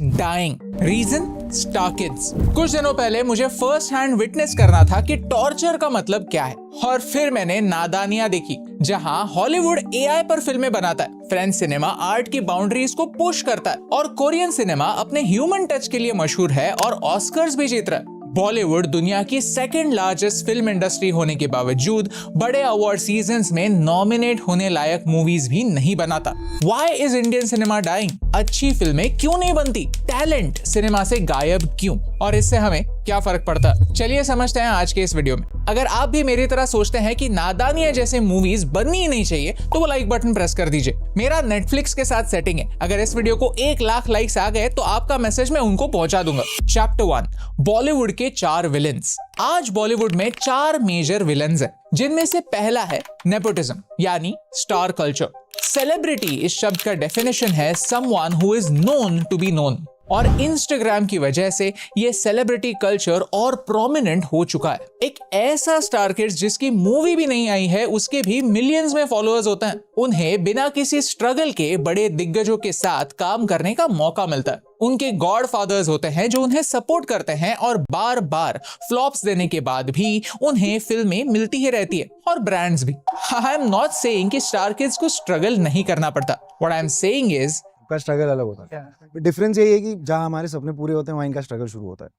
Dying. Reason? Star kids. कुछ दिनों पहले मुझे फर्स्ट हैंड विटनेस करना था कि टॉर्चर का मतलब क्या है, और फिर मैंने नादानियां देखी, जहां हॉलीवुड एआई पर फिल्में बनाता है, फ्रेंच सिनेमा आर्ट की बाउंड्रीज को पुश करता है, और कोरियन सिनेमा अपने ह्यूमन टच के लिए मशहूर है और ऑस्कर्स भी जीत रहा है। बॉलीवुड दुनिया की सेकंड लार्जेस्ट फिल्म इंडस्ट्री होने के बावजूद बड़े अवार्ड सीजन्स में नॉमिनेट होने लायक मूवीज भी नहीं बनाता। Why is Indian cinema dying? अच्छी फिल्में क्यों नहीं बनती? टैलेंट सिनेमा से गायब क्यों? और इससे हमें क्या फर्क पड़ता? चलिए समझते हैं आज के इस वीडियो में। अगर आप भी मेरी तरह सोचते हैं कि नादानियां जैसे मूवीज बननी ही नहीं चाहिए, तो वो लाइक बटन प्रेस कर दीजिए। मेरा नेटफ्लिक्स के साथ सेटिंग है, अगर इस वीडियो को 1 लाख लाइक्स आ गए तो आपका मैसेज मैं उनको पहुंचा दूंगा। चैप्टर 1, बॉलीवुड के 4 विलन्स। आज बॉलीवुड में 4 मेजर विलन्स हैं, जिनमें से पहला है नेपोटिज्म, यानी स्टार कल्चर। सेलिब्रिटी इस शब्द का डेफिनेशन है someone who is known to be known, और इंस्टाग्राम की वजह से ये सेलिब्रिटी कल्चर और प्रोमिनेंट हो चुका है। एक ऐसा स्टार किड्स जिसकी मूवी भी नहीं आई है, उसके भी मिलियंस में फॉलोअर्स होते हैं। उन्हें बिना किसी स्ट्रगल के बड़े दिग्गजों के साथ काम करने का मौका मिलता है। उनके गॉड फादर्स होते हैं जो उन्हें सपोर्ट करते हैं, और बार बार फ्लॉप्स देने के बाद भी उन्हें फिल्में मिलती ही रहती है, और ब्रांड्स भी। आई एम नॉट सेइंग कि स्टार किड्स को स्ट्रगल नहीं करना पड़ता। What I am saying is का स्ट्रगल अलग होता है। डिफरेंस यही है कि जहां हमारे सपने पूरे होते हैं वहां इनका स्ट्रगल शुरू होता है।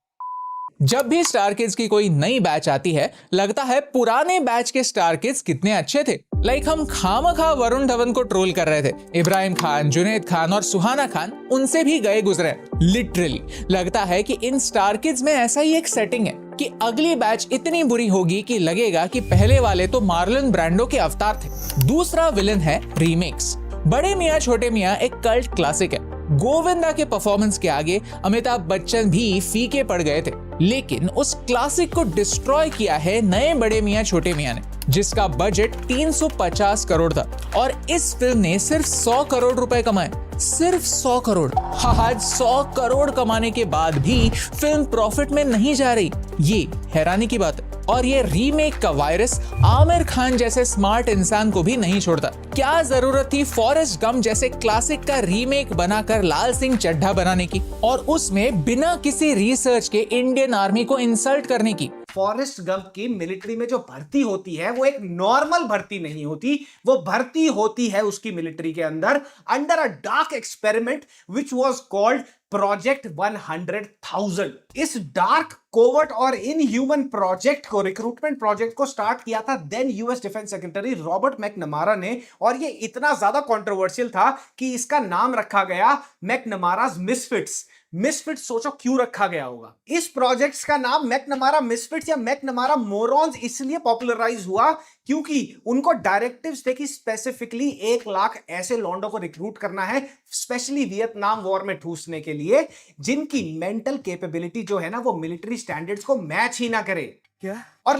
जब भी स्टार किड्स की कोई नई बैच आती है, लगता है पुराने बैच के स्टार किड्स कितने अच्छे थे। लाइक हम खामखा वरुण धवन को ट्रोल कर रहे थे। इब्राहिम खान, जुनैद खान और सुहाना खान उनसे भी गए गुजरे। लिटरली लगता है कि इन स्टार किड्स में ऐसा ही एक सेटिंग है कि अगली बैच इतनी बुरी होगी कि लगेगा कि पहले वाले तो मार्लन ब्रांडो के अवतार थे। दूसरा विलन है रीमेक्स। बड़े मियां छोटे मियां एक कल्ट क्लासिक है। गोविंदा के परफॉर्मेंस के आगे अमिताभ बच्चन भी फीके पड़ गए थे, लेकिन उस क्लासिक को डिस्ट्रॉय किया है नए बड़े मियां छोटे मियां ने, जिसका बजट 350 करोड़ था, और इस फिल्म ने सिर्फ 100 करोड़ रुपए कमाए। सिर्फ 100 करोड़। आज 100 करोड़ कमाने के बाद भी फिल्म प्रॉफिट में नहीं जा रही, ये हैरानी की बात है। और ये रीमेक का वायरस आमिर खान जैसे स्मार्ट इंसान को भी नहीं छोड़ता। क्या जरूरत थी फॉरेस्ट गम जैसे क्लासिक का रीमेक बनाकर लाल सिंह चड्ढा बनाने की, और उसमें बिना किसी रिसर्च के इंडियन आर्मी को इंसल्ट करने की। फॉरेस्ट गंप की मिलिट्री में जो भर्ती होती है वो एक नॉर्मल भर्ती नहीं होती, वो भर्ती होती है उसकी मिलिट्री के अंदर under a dark experiment which was called project 100,000। इस डार्क कोवर्ट और इनह्यूमन प्रोजेक्ट को, रिक्रूटमेंट प्रोजेक्ट को स्टार्ट किया था then US defence secretary Robert McNamara ने, और ये इतना ज्यादा कंट्रोवर्शियल था कि इसका नाम रखा गया मैकनमाराज मिसफिट्स। मिसफिट सोचो क्यों रखा गया होगा। इस प्रोजेक्ट्स का नाम मैकनमारा मिसफिट्स या मैकनमारा मोरॉन्स इसलिए पॉपुलराइज हुआ क्योंकि उनको डायरेक्टिव्स थे कि स्पेसिफिकली 1 लाख ऐसे लॉन्डो को रिक्रूट करना है, स्पेशली वियतनाम वॉर में ठूसने के लिए, जिनकी मेंटल कैपेबिलिटी जो है ना वो मिलिट्री स्टैंडर्ड्स को मैच ही ना करे। क्या? और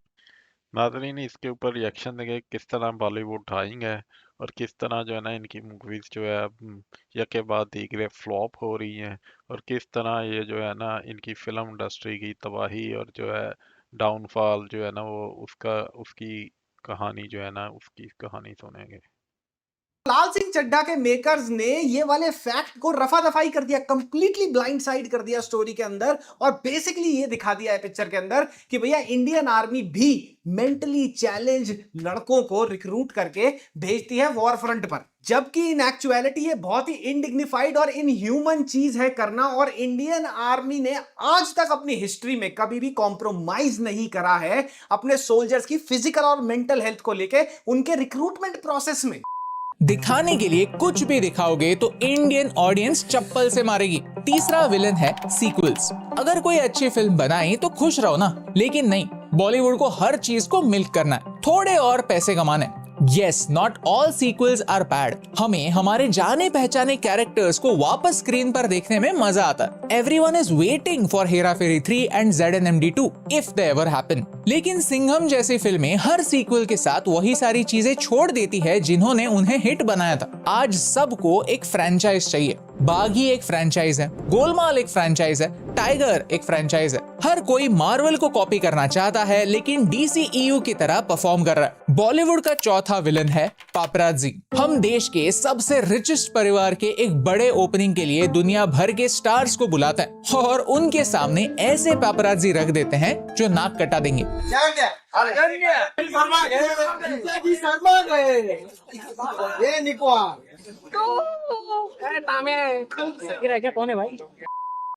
नाज़रीन इसके ऊपर रिएक्शन देंगे किस तरह बॉलीवुड ड्राइंग है, और किस तरह जो है ना इनकी मूवीज जो है यके बाद दीगरे फ्लॉप हो रही हैं, और किस तरह ये जो है ना इनकी फिल्म इंडस्ट्री की तबाही और जो है डाउनफॉल जो है ना वो उसकी कहानी जो है ना उसकी कहानी सुनेंगे। लाल सिंह चड्ढा के मेकर्स ने ये वाले फैक्ट को रफा दफाई कर दिया, कंप्लीटली ब्लाइंड साइड कर दिया स्टोरी के अंदर, और बेसिकली ये दिखा दिया है पिक्चर के अंदर कि भैया इंडियन आर्मी भी मेंटली चैलेंज लड़कों को रिक्रूट करके भेजती है वॉर फ्रंट पर, जबकि इन एक्चुअलिटी ये बहुत ही इनडिग्निफाइड और इनह्यूमन चीज है करना। और इंडियन आर्मी ने आज तक अपनी हिस्ट्री में कभी भी कॉम्प्रोमाइज नहीं करा है अपने सोल्जर्स की फिजिकल और मेंटल हेल्थ को लेके उनके रिक्रूटमेंट प्रोसेस में। दिखाने के लिए कुछ भी दिखाओगे तो इंडियन ऑडियंस चप्पल से मारेगी। तीसरा विलन है सीक्वल्स। अगर कोई अच्छी फिल्म बनाई तो खुश रहो ना, लेकिन नहीं, बॉलीवुड को हर चीज को मिल्क करना है, थोड़े और पैसे कमाने हैं। Yes, not all sequels are bad. हमें हमारे जाने पहचाने कैरेक्टर्स को वापस स्क्रीन पर देखने में मजा आता है। Everyone is waiting for Hera Pheri 3 and ZNMD2 if they ever happen. लेकिन सिंघम जैसी फिल्में हर सीक्वल के साथ वही सारी चीजें छोड़ देती है जिन्होंने उन्हें हिट बनाया था। आज सबको एक फ्रेंचाइज चाहिए। बागी एक फ्रेंचाइज है, गोलमाल एक फ्रेंचाइज है, टाइगर एक फ्रेंचाइज है। हर कोई मार्वल को कॉपी करना चाहता है लेकिन DCEU की तरह परफॉर्म कर रहा है। बॉलीवुड का चौथा विलन है पापराजी। हम देश के सबसे रिचेस्ट परिवार के एक बड़े ओपनिंग के लिए दुनिया भर के स्टार्स को बुलाते हैं और उनके सामने ऐसे पापराजी रख देते हैं जो नाक कटा देंगे।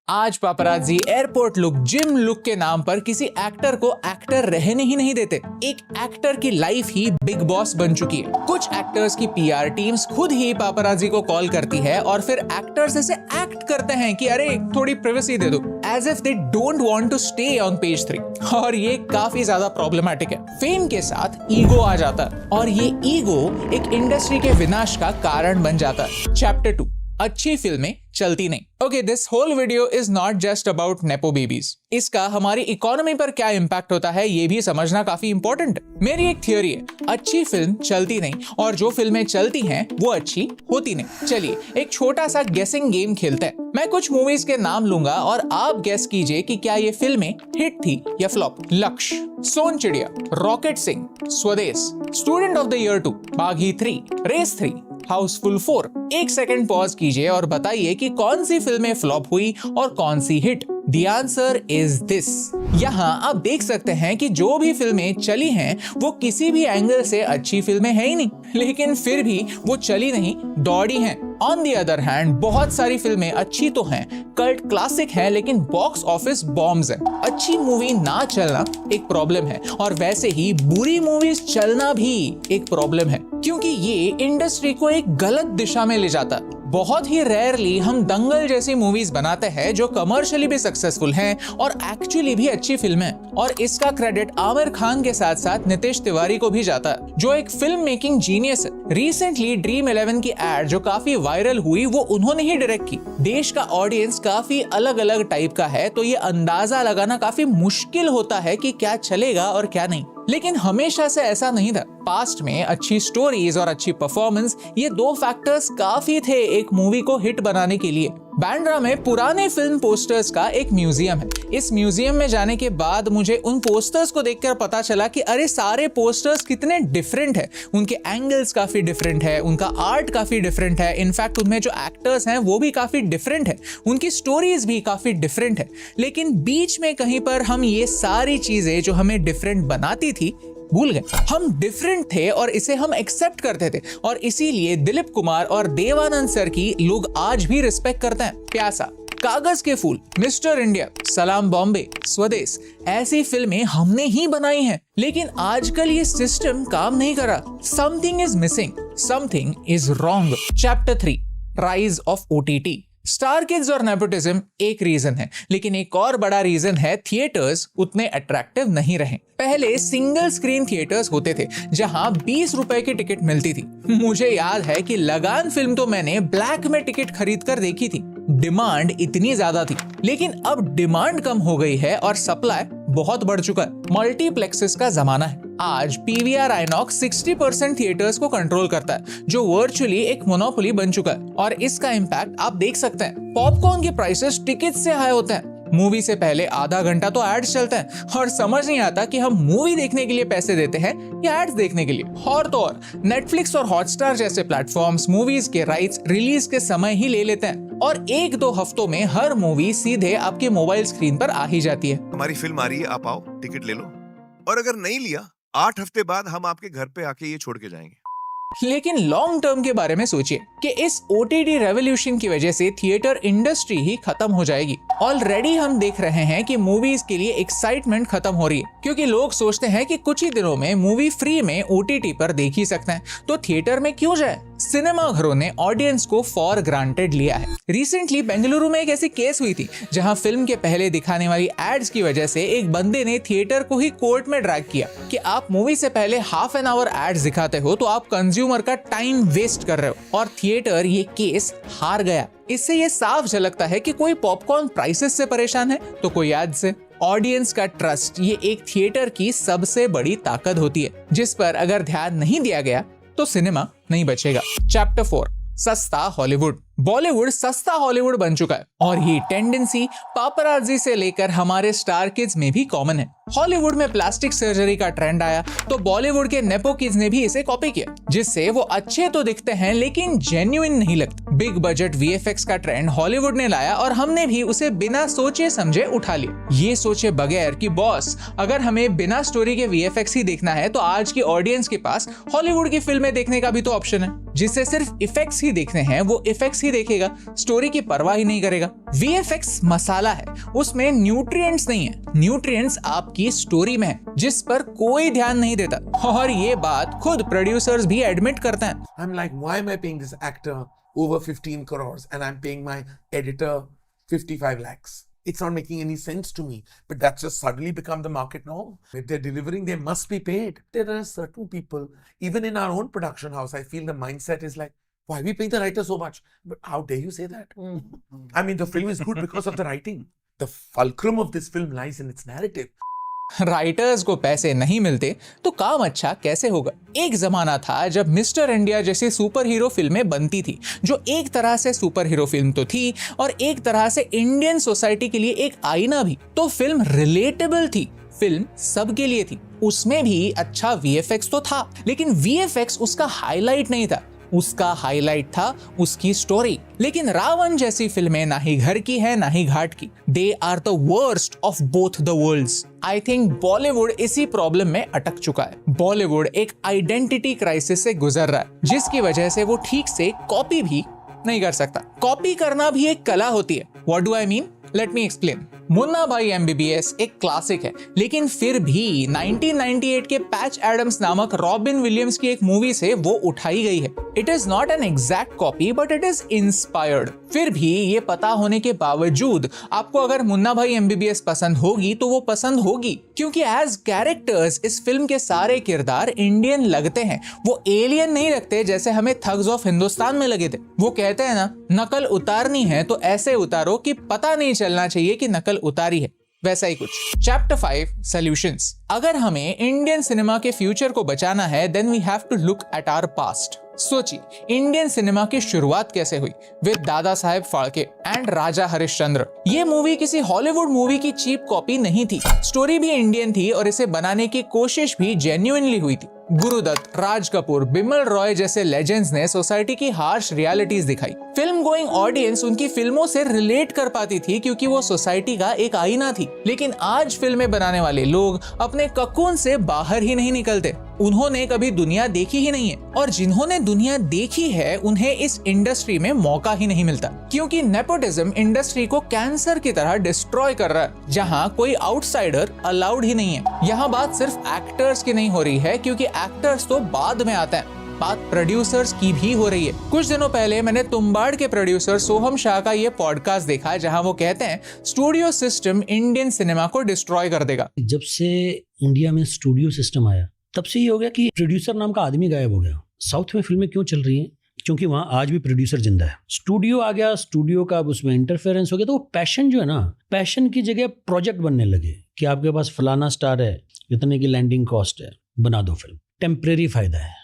आज पापराजी एयरपोर्ट लुक, जिम लुक के नाम पर किसी एक्टर को एक्टर रहने ही नहीं देते। एक एक्टर की लाइफ ही बिग बॉस बन चुकी है। कुछ एक्टर्स की PR टीम्स खुद ही पापराजी को कॉल करती है और फिर एक्टर्स ऐसे एक्ट करते हैं कि अरे थोड़ी प्राइवेसी दे दो, as if they don't want to stay on page 3। और ये काफी ज्यादा प्रॉब्लमैटिक है। फेम के साथ ईगो आ जाता है और ये ईगो एक इंडस्ट्री के विनाश का कारण बन जाता है। चैप्टर 2, अच्छी फिल्में चलती नहीं। Okay, this whole video is not just about nepo babies. इसका हमारी इकोनॉमी पर क्या इम्पैक्ट होता है ये भी समझना काफी इंपॉर्टेंट है। मेरी एक थियोरी है, अच्छी फिल्म चलती नहीं और जो फिल्में चलती हैं वो अच्छी होती नहीं। चलिए एक छोटा सा गेसिंग गेम खेलते हैं। मैं कुछ मूवीज के नाम लूंगा और आप गेस कीजिए कि क्या ये फिल्में हिट थी या फ्लॉप। लक्ष्य, सोन चिड़िया, रॉकेट सिंह, स्वदेश, स्टूडेंट ऑफ द ईयर 2, बागी 3, रेस 3, हाउसफुल 4। एक सेकंड पॉज कीजिए और बताइए कि कौन सी फिल्में फ्लॉप हुई और कौन सी hit. The answer is this। यहाँ आप देख सकते हैं कि जो भी फिल्में चली हैं वो किसी भी एंगल से अच्छी फिल्में हैं ही नहीं, लेकिन फिर भी वो चली नहीं, दौड़ी हैं। ऑन दी अदर हैंड बहुत सारी फिल्में अच्छी तो हैं, कल्ट क्लासिक हैं, लेकिन बॉक्स ऑफिस बॉम्ब्स हैं। अच्छी मूवी ना चलना एक प्रॉब्लम है और वैसे ही बुरी मूवीज चलना भी एक प्रॉब्लम है, क्योंकि ये इंडस्ट्री को एक गलत दिशा में ले जाता है। बहुत ही रेयरली हम दंगल जैसी मूवीज बनाते हैं जो कमर्शियली भी सक्सेसफुल हैं और एक्चुअली भी अच्छी फिल्म है। और इसका क्रेडिट आमिर खान के साथ साथ नितेश तिवारी को भी जाता है, जो एक फिल्म मेकिंग जीनियस है। रिसेंटली ड्रीम 11 की एड जो काफी वायरल हुई वो उन्होंने ही डायरेक्ट की। देश का ऑडियंस काफी अलग अलग टाइप का है, तो ये अंदाजा लगाना काफी मुश्किल होता है कि क्या चलेगा और क्या नहीं। लेकिन हमेशा से ऐसा नहीं था। पास्ट में अच्छी स्टोरीज और अच्छी परफॉर्मेंस, ये दो फैक्टर्स काफी थे एक मूवी को हिट बनाने के लिए। बांद्रा में पुराने फिल्म पोस्टर्स का एक म्यूजियम है। इस म्यूजियम में जाने के बाद मुझे उन पोस्टर्स को देखकर पता चला कि अरे सारे पोस्टर्स कितने डिफरेंट है। उनके एंगल्स काफी डिफरेंट है, उनका आर्ट काफी डिफरेंट है, इनफैक्ट उनमें जो एक्टर्स हैं वो भी काफी डिफरेंट है, उनकी स्टोरीज भी काफी डिफरेंट है। लेकिन बीच में कहीं पर हम ये सारी चीजें जो हमें डिफरेंट बनाती थी भूल गए। हम डिफरेंट थे और इसे हम एक्सेप्ट करते थे, और इसीलिए दिलीप कुमार और देवानंद सर की लोग आज भी रिस्पेक्ट करते हैं। प्यासा, कागज के फूल, मिस्टर इंडिया, सलाम बॉम्बे, स्वदेश, ऐसी फिल्में हमने ही बनाई हैं। लेकिन आजकल ये सिस्टम काम नहीं कर रहा। Something is missing, something is wrong. Chapter 3, rise of OTT। Star kids और नेपोटिज्म एक रीजन है, लेकिन एक और बड़ा रीजन है थिएटर्स उतने अट्रैक्टिव नहीं रहे। पहले सिंगल स्क्रीन थिएटर्स होते थे जहां 20 रुपए की टिकट मिलती थी। मुझे याद है कि लगान फिल्म तो मैंने ब्लैक में टिकट खरीद कर देखी थी। डिमांड इतनी ज्यादा थी, लेकिन अब डिमांड कम हो गई है और सप्लाई बहुत बढ़ चुका है। मल्टीप्लेक्सेस का जमाना है। आज PVR आइनॉक्स 60% थिएटर्स को कंट्रोल करता है, जो वर्चुअली एक मोनोपोली बन चुका है। और इसका इम्पैक्ट आप देख सकते हैं। पॉपकॉर्न के प्राइसेस टिकट से हाई होते हैं। मूवी से पहले आधा घंटा तो एड्स चलते हैं और समझ नहीं आता कि हम मूवी देखने के लिए पैसे देते हैं या एड्स देखने के लिए। और तो और नेटफ्लिक्स और हॉटस्टार जैसे प्लेटफॉर्म्स मूवीज के राइट्स रिलीज के समय ही ले लेते हैं और 1-2 हफ्तों में हर मूवी सीधे आपके मोबाइल स्क्रीन पर आ ही जाती है। हमारी फिल्म आ रही है, आप आओ, टिकट ले लो, और अगर नहीं लिया 8 हफ्ते बाद हम आपके घर पे आके ये छोड़ के जाएंगे। लेकिन लॉन्ग टर्म के बारे में सोचिए कि इस OTT रेवोल्यूशन की वजह से थिएटर इंडस्ट्री ही खत्म हो जाएगी। ऑलरेडी हम देख रहे हैं कि मूवीज के लिए एक्साइटमेंट खत्म हो रही है, क्योंकि लोग सोचते हैं कि कुछ ही दिनों में मूवी फ्री में OTT पर देख ही सकते हैं, तो थिएटर में क्यों जाए। सिनेमा घरों ने ऑडियंस को फॉर ग्रांटेड लिया है। रिसेंटली बेंगलुरु में एक ऐसी केस हुई थी जहां फिल्म के पहले दिखाने वाली एड्स की वजह से एक बंदे ने थिएटर को ही कोर्ट में ड्रैग किया कि आप मूवी से पहले हाफ एन आवर एड्स दिखाते हो तो आप कंज्यूमर का टाइम वेस्ट कर रहे हो, और थिएटर ये केस हार गया। इससे ये साफ झलकता है कि कोई पॉपकॉर्न प्राइसेस से परेशान है तो कोई एड से। ऑडियंस का ट्रस्ट ये एक थिएटर की सबसे बड़ी ताकत होती है, जिस पर अगर ध्यान नहीं दिया गया तो सिनेमा नहीं बचेगा। चैप्टर 4, सस्ता हॉलीवुड। बॉलीवुड सस्ता हॉलीवुड बन चुका है और ये टेंडेंसी पापराजी से लेकर हमारे स्टार किड्स में भी कॉमन है। हॉलीवुड में प्लास्टिक सर्जरी का ट्रेंड आया तो बॉलीवुड के नेपो किड्स ने भी इसे कॉपी किया, जिससे वो अच्छे तो दिखते हैं लेकिन जेन्युइन नहीं लगते। बिग बजट वीएफएक्स का ट्रेंड हॉलीवुड ने लाया और हमने भी उसे बिना सोचे समझे उठा लिया, ये सोचे बगैर कि बॉस अगर हमें बिना स्टोरी के वीएफएक्स ही देखना है तो आज की ऑडियंस के पास हॉलीवुड की फिल्में देखने का भी तो ऑप्शन है। जिसे सिर्फ इफेक्ट्स ही देखने हैं वो इफेक्ट्स ही देखेगा, स्टोरी की परवाह ही नहीं करेगा। वीएफएक्स मसाला है, उसमें न्यूट्रिएंट्स नहीं है, न्यूट्रिएंट्स आपकी स्टोरी में है जिस पर कोई ध्यान नहीं देता और ये बात खुद प्रोड्यूसर्स भी एडमिट करते हैं। I'm like, why am I paying this actor over 15 crores and I'm paying my editor 55 lakhs? It's not making any sense to me. But that's just suddenly become the market now. If they're delivering, they must be paid. There are certain people, even in our own production house, I feel the mindset is like, why are we paying the writer so much? But how dare you say that? I mean, the film is good because of the writing. The fulcrum of this film lies in its narrative. Writers को पैसे नहीं मिलते तो काम अच्छा कैसे होगा। एक जमाना था जब मिस्टर इंडिया जैसी सुपर हीरो फिल्में बनती थी, जो एक तरह से सुपर हीरो फिल्म तो थी और एक तरह से इंडियन सोसाइटी के लिए एक आईना भी। तो फिल्म रिलेटेबल थी, फिल्म सबके लिए थी, उसमें भी अच्छा वीएफएक्स तो था लेकिन वीएफएक्स उसका हाईलाइट नहीं था, उसका हाईलाइट था उसकी स्टोरी। लेकिन रावण जैसी फिल्में ना ही घर की है ना ही घाट की, they are the worst of both the worlds. I think Bollywood इसी प्रॉब्लम में अटक चुका है। बॉलीवुड एक आइडेंटिटी क्राइसिस से गुजर रहा है जिसकी वजह से वो ठीक से कॉपी भी नहीं कर सकता। कॉपी करना भी एक कला होती है। What do I mean? Let me explain. Munna भाई एमबीबीएस एक क्लासिक है लेकिन फिर भी 1998 के पैच एडम्स नामक रॉबिन विलियम्स की एक मूवी से वो उठाई गई है। It is not an exact copy but it is inspired. फिर भी ये पता होने के बावजूद आपको अगर मुन्ना भाई एमबीबीएस पसंद होगी तो वो पसंद होगी क्योंकि एज कैरेक्टर्स इस फिल्म के सारे किरदार इंडियन लगते हैं, वो एलियन नहीं लगते जैसे हमें थग्स ऑफ हिंदुस्तान में लगे थे। वो कहते हैं ना, नकल उतारनी है तो ऐसे उतारो कि पता नहीं चलना चाहिए कि नकल उतारी है, वैसा ही कुछ। Chapter 5 solutions. अगर हमें इंडियन सिनेमा के फ्यूचर को बचाना है then we have to look at our past. सोचिए इंडियन सिनेमा की शुरुआत कैसे हुई विद दादा साहेब फाल्के एंड राजा हरिश्चंद्र। ये मूवी किसी हॉलीवुड मूवी की चीप कॉपी नहीं थी, स्टोरी भी इंडियन थी और इसे बनाने की कोशिश भी जेन्युइनली हुई थी। गुरुदत्त, राज कपूर, बिमल रॉय जैसे लेजेंड्स ने सोसाइटी की हार्श रियलिटीज दिखाई। फिल्म गोइंग ऑडियंस उनकी फिल्मों से रिलेट कर पाती थी क्योंकि वो सोसाइटी का एक आईना थी। लेकिन आज फिल्में बनाने वाले लोग अपने ककून से बाहर ही नहीं निकलते, उन्होंने कभी दुनिया देखी ही नहीं है और जिन्होंने दुनिया देखी है उन्हें इस इंडस्ट्री में मौका ही नहीं मिलता क्योंकि नेपोटिज्म इंडस्ट्री को कैंसर की तरह डिस्ट्रॉय कर रहा है, जहां कोई आउटसाइडर अलाउड ही नहीं है। यहाँ बात सिर्फ एक्टर्स की नहीं हो रही है क्योंकि एक्टर्स तो बाद में आते हैं, बात प्रोड्यूसर्स की भी हो रही है। कुछ दिनों पहले मैंने तुम्बाड़ के प्रोड्यूसर सोहम शाह का ये पॉडकास्ट देखा जहां वो कहते हैं स्टूडियो सिस्टम इंडियन सिनेमा को डिस्ट्रॉय कर देगा। जब से इंडिया में स्टूडियो सिस्टम आया तब से ये हो गया कि प्रोड्यूसर नाम का आदमी गायब हो गया। साउथ में फिल्में क्यों चल रही हैं? क्योंकि वहाँ आज भी प्रोड्यूसर जिंदा है। स्टूडियो आ गया, स्टूडियो का अब उसमें इंटरफेरेंस हो गया तो वो पैशन जो है ना, पैशन की जगह प्रोजेक्ट बनने लगे कि आपके पास फलाना स्टार है, इतने की लैंडिंग कॉस्ट है, बना दो फिल्म, टेम्परेरी फायदा है।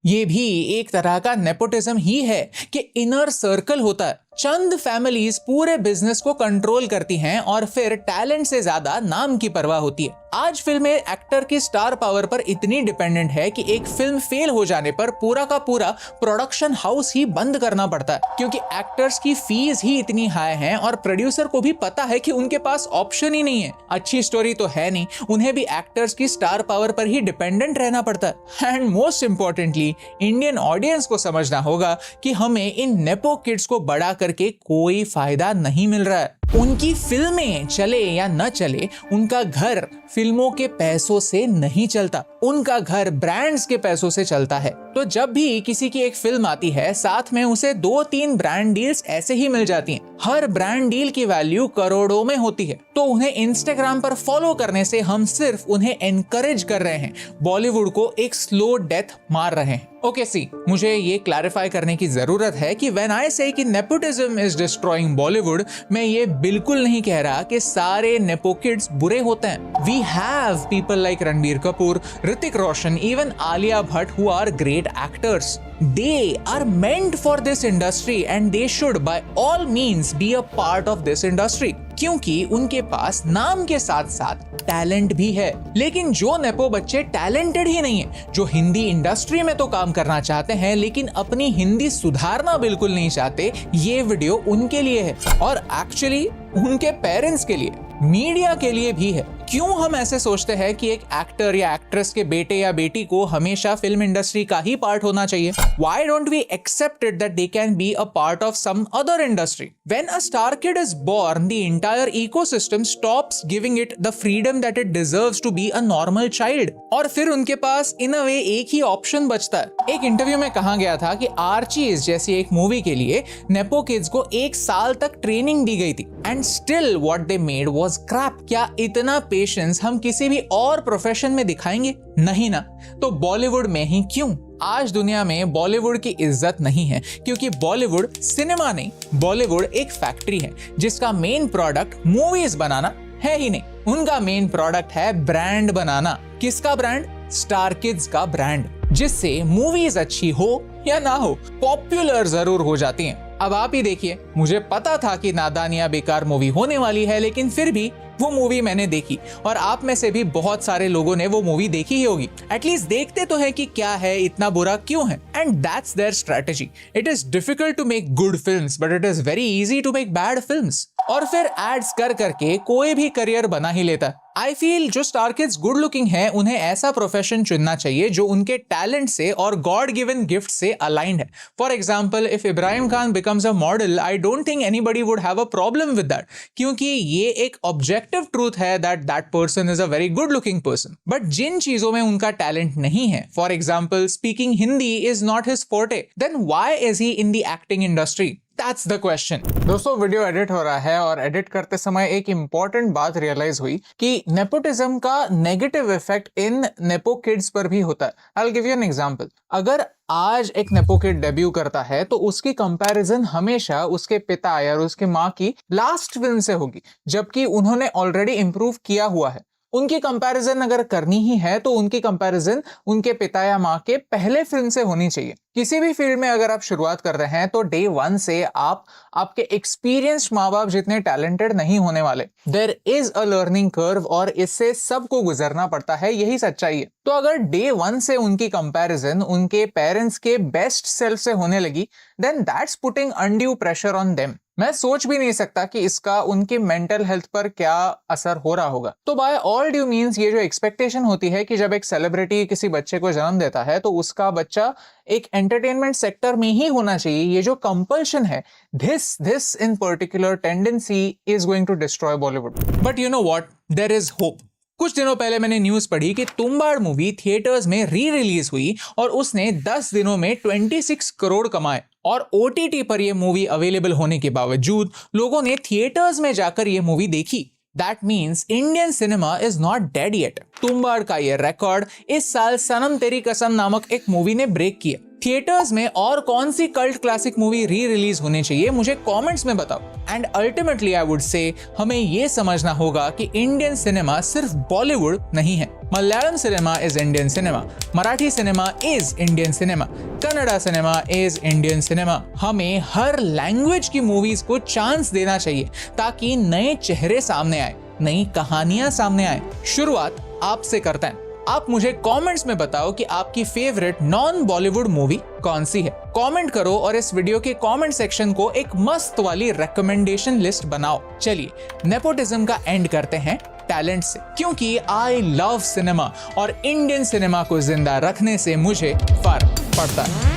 ये भी एक तरह का नेपोटिज्म ही है कि इनर सर्कल होता है। चंद फैमिलीज पूरे बिजनेस को कंट्रोल करती हैं और फिर टैलेंट से ज्यादा नाम की परवाह होती है। आज फिल्में एक्टर की स्टार पावर पर इतनी डिपेंडेंट है कि एक फिल्म फेल हो जाने पर पूरा का पूरा प्रोडक्शन हाउस ही बंद करना पड़ता है क्योंकि एक्टर्स की फीस ही इतनी हाई है और प्रोड्यूसर को भी पता है कि उनके पास ऑप्शन ही नहीं है। अच्छी स्टोरी तो है नहीं, उन्हें भी एक्टर्स की स्टार पावर पर ही डिपेंडेंट रहना पड़ता है। And most importantly Indian audience को समझना होगा कि हमें इन नेपो किड्स को बड़ा करके कोई फायदा नहीं मिल रहा है। उनकी फिल्में चले या न चले, उनका घर फिल्मों के पैसों से नहीं चलता, उनका घर ब्रांड्स के पैसों से चलता है। तो जब भी किसी की एक फिल्म आती है साथ में उसे 2-3 ब्रांड डील्स ऐसे ही मिल जाती हैं। हर ब्रांड डील की वैल्यू करोड़ों में होती है। तो उन्हें इंस्टाग्राम पर फॉलो करने से हम सिर्फ उन्हें एनकरेज कर रहे हैं, बॉलीवुड को एक स्लो डेथ मार रहे हैं। ओके सी, मुझे ये क्लैरिफाई करने की जरूरत है कि व्हेन आई से कि नेपोटिज्म इज डिस्ट्रॉइंग बॉलीवुड, मैं ये बिल्कुल नहीं कह रहा कि सारे नेपो किड्स बुरे होते हैं। We have people like Ranbir Kapoor, Hrithik Roshan, even Alia Bhatt who are great actors. They are meant for this industry and they should by all means be a part of this industry, क्योंकि उनके पास नाम के साथ साथ टैलेंट भी है। लेकिन जो नेपो बच्चे टैलेंटेड ही नहीं है, जो हिंदी इंडस्ट्री में तो काम करना चाहते हैं लेकिन अपनी हिंदी सुधारना बिल्कुल नहीं चाहते, ये वीडियो उनके लिए है और एक्चुअली उनके पेरेंट्स के लिए, मीडिया के लिए भी है। क्यों हम ऐसे सोचते हैं कि एक एक्टर या एक्ट्रेस के बेटे या बेटी को हमेशा फिल्म इंडस्ट्री का ही पार्ट होना चाहिए? Why don't we accept it that they can be a part of some other industry? When a star kid is born, the entire ecosystem stops giving it the freedom that it deserves to be a normal child. और फिर उनके पास in a way एक ही option बचता है। एक interview में कहा गया था कि आर्चीज जैसी एक मूवी के लिए नेपो किड्स को 1 साल तक ट्रेनिंग दी गई थी and still what they made was crap. क्या इतना पेशेंस हम किसी भी और प्रोफेशन में दिखाएंगे? नहीं ना। तो बॉलीवुड में ही क्यों? आज दुनिया में बॉलीवुड की इज्जत नहीं है क्योंकि बॉलीवुड सिनेमा नहीं, बॉलीवुड एक फैक्ट्री है जिसका मेन प्रोडक्ट मूवीज बनाना है ही नहीं। उनका मेन प्रोडक्ट है ब्रांड बनाना। किसका ब्रांड? स्टार किड्स का ब्रांड, जिससे मूवीज अच्छी हो या ना हो पॉपुलर जरूर हो जाती हैं। अब आप ही देखिए, मुझे पता था कि नादानिया बेकार मूवी होने वाली है, लेकिन फिर भी वो मूवी मैंने देखी और आप में से भी बहुत सारे लोगों ने वो मूवी देखी ही होगी। एटलीस्ट देखते तो है कि क्या है, इतना बुरा क्यों है। And that's their strategy. It is difficult to make good films but it is very easy to make bad films. और फिर एड्स कर करके कोई भी करियर बना ही लेता। आई फील जो स्टार किड्स गुड लुकिंग है उन्हें ऐसा प्रोफेशन चुनना चाहिए जो उनके टैलेंट से और गॉड गिवन गिफ्ट से अलाइंड है। For example, if Ibrahim Khan becomes a model, I don't think anybody would have a problem with that, क्योंकि ये एक ऑब्जेक्टिव ट्रूथ है that person is a very good looking person. But जिन चीजों में उनका टैलेंट नहीं है, for example speaking Hindi is not his forte, then why is he in the acting industry? That's the question. दोस्तों, वीडियो एडिट हो रहा है और एडिट करते समय एक इंपॉर्टेंट बात रियलाइज हुई कि नेपोटिज्म का negative effect in nepo kids पर भी होता है। I'll give you an example. अगर आज एक नेपो किड डेब्यू करता है तो उसकी कंपैरिजन हमेशा उसके पिता या उसके माँ की लास्ट फिल्म से होगी, जबकि उन्होंने ऑलरेडी इंप्रूव किया हुआ है। उनकी कंपैरिजन अगर करनी ही है तो उनकी कंपैरिजन उनके पिता या माँ के पहले फिल्म से होनी चाहिए। किसी भी फील्ड में अगर आप शुरुआत कर रहे हैं तो डे 1 से आप आपके एक्सपीरियंस्ड माँ बाप जितने टैलेंटेड नहीं होने वाले। There is a learning curve और इससे सबको गुजरना पड़ता है, यही सच्चाई है। तो अगर डे 1 से उनकी कंपैरिजन उनके पेरेंट्स के बेस्ट सेल्फ से होने लगी, then that's putting undue pressure on them. मैं सोच भी नहीं सकता कि इसका उनकी मेंटल हेल्थ पर क्या असर हो रहा होगा। तो बाय ऑल ड्यू मीन्स ये जो एक्सपेक्टेशन होती है कि जब एक सेलिब्रिटी किसी बच्चे को जन्म देता है तो उसका बच्चा एक एंटरटेनमेंट सेक्टर में ही होना चाहिए, ये जो कंपल्शन है, this in particular tendency is going to destroy Bollywood. But you know what, there is hope. कुछ दिनों पहले मैंने न्यूज पढ़ी कि तुम्बाड़ मूवी थिएटर्स में री रिलीज हुई और उसने 10 दिनों में 26 करोड़ कमाए। और OTT पर यह मूवी अवेलेबल होने के बावजूद लोगों ने थिएटर्स में जाकर यह मूवी देखी। That means Indian cinema is not dead yet. Tumbbad का ये रिकॉर्ड इस साल सनम तेरी कसम नामक एक मूवी ने ब्रेक किया। थिएटर्स में और कौन सी cult classic movie re release होनी चाहिए, मुझे कमेंट्स में बताओ। And ultimately I would say हमें ये समझना होगा कि इंडियन सिनेमा सिर्फ बॉलीवुड नहीं है। Malayalam cinema is Indian cinema, Marathi cinema is Indian cinema, Kannada cinema is Indian cinema. हमें हर लैंग्वेज की मूवीज को चांस देना चाहिए ताकि नए चेहरे सामने आए, नई कहानियां सामने आए। शुरुआत आपसे करते हैं। आप मुझे कमेंट्स में बताओ कि आपकी फेवरेट नॉन बॉलीवुड मूवी कौन सी है। कमेंट करो और इस वीडियो के कमेंट सेक्शन को एक मस्त वाली रिकमेंडेशन लिस्ट बनाओ। चलिए नेपोटिज्म का एंड करते हैं टैलेंट से, क्योंकि आई लव सिनेमा और इंडियन सिनेमा को जिंदा रखने से मुझे फर्क पड़ता है।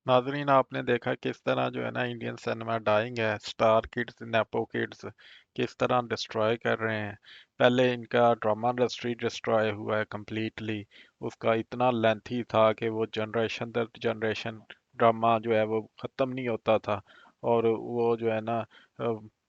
नाजरीन, आपने देखा किस तरह जो है ना इंडियन सिनेमा डाइंग है। स्टार किड्स, नेपो किड्स किस तरह डिस्ट्रॉय कर रहे हैं। पहले इनका ड्रामा इंडस्ट्री डिस्ट्रॉय हुआ है कम्प्लीटली। उसका इतना लेंथी था कि वो जनरेशन दर जनरेशन ड्रामा जो है वो ख़त्म नहीं होता था। और वो जो है ना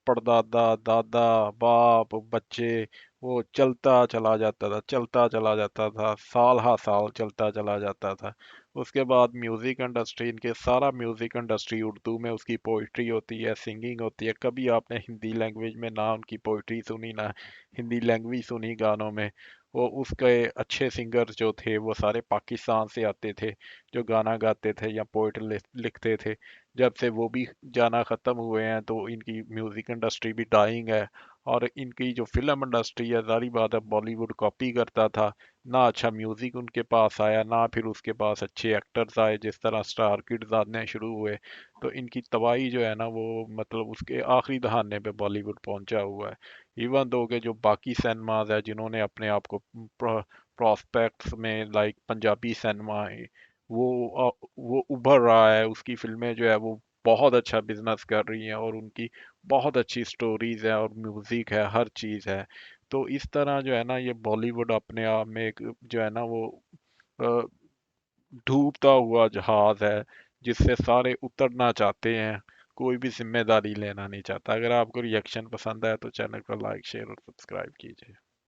परदादा, दादा, बाप, बच्चे, वो चलता चला जाता था, चलता चला जाता था, साल हा साल चलता चला जाता था। उसके बाद म्यूज़िक इंडस्ट्री, इनके सारा म्यूज़िक इंडस्ट्री उर्दू में, उसकी पोइट्री होती है, सिंगिंग होती है। कभी आपने हिंदी लैंग्वेज में ना उनकी पोइट्री सुनी, ना हिंदी लैंग्वेज सुनी गानों में। वो उसके अच्छे सिंगर जो थे वो सारे पाकिस्तान से आते थे, जो गाना गाते थे या पोइट लिखते थे। जब से वो भी जाना ख़त्म हुए हैं तो इनकी म्यूज़िक इंडस्ट्री भी डाइंग है। और इनकी जो फिल्म इंडस्ट्री है, ज़ाहिर बात है बॉलीवुड कॉपी करता था, ना अच्छा म्यूज़िक उनके पास आया, ना फिर उसके पास अच्छे एक्टर्स आए, जिस तरह स्टार किड्स आने शुरू हुए। तो इनकी तबाही जो है ना वो मतलब उसके आखिरी दहाने पे बॉलीवुड पहुंचा हुआ है। इवन दो के जो बाकी सिनेमाज है जिन्होंने अपने आप को प्रॉस्पेक्ट्स में लाइक पंजाबी सिनेमा है, वो उभर रहा है, उसकी फिल्में जो है वो बहुत अच्छा बिजनेस कर रही हैं, और उनकी बहुत अच्छी स्टोरीज है और म्यूजिक है, हर चीज़ है। तो इस तरह जो है ना ये बॉलीवुड अपने आप में एक जो है ना वो अ, डूबता हुआ जहाज है, जिससे सारे उतरना चाहते हैं, कोई भी जिम्मेदारी लेना नहीं चाहता। अगर आपको रिएक्शन पसंद आया तो चैनल को लाइक शेयर और सब्सक्राइब कीजिए।